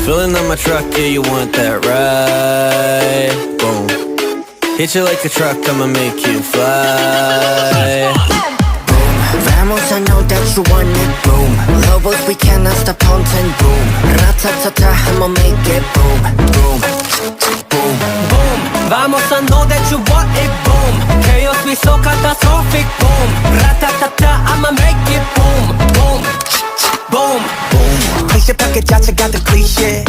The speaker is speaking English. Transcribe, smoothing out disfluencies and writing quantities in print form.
Filling up my truck, yeah, you want that ride? Boom. Hit you like a truck, I'ma make you fly. Vamos, I know that you want it, boom. Lobos, we cannot stop haunting, boom. Ratatata, I'ma make it, boom, boom, boom, boom. Vamos, I know that you want it, boom. Chaos, we so catastrophic, boom. Ratatata, I'ma make it, boom, boom, boom, boom. 클리셰 밖에 자체가 더 클리셰.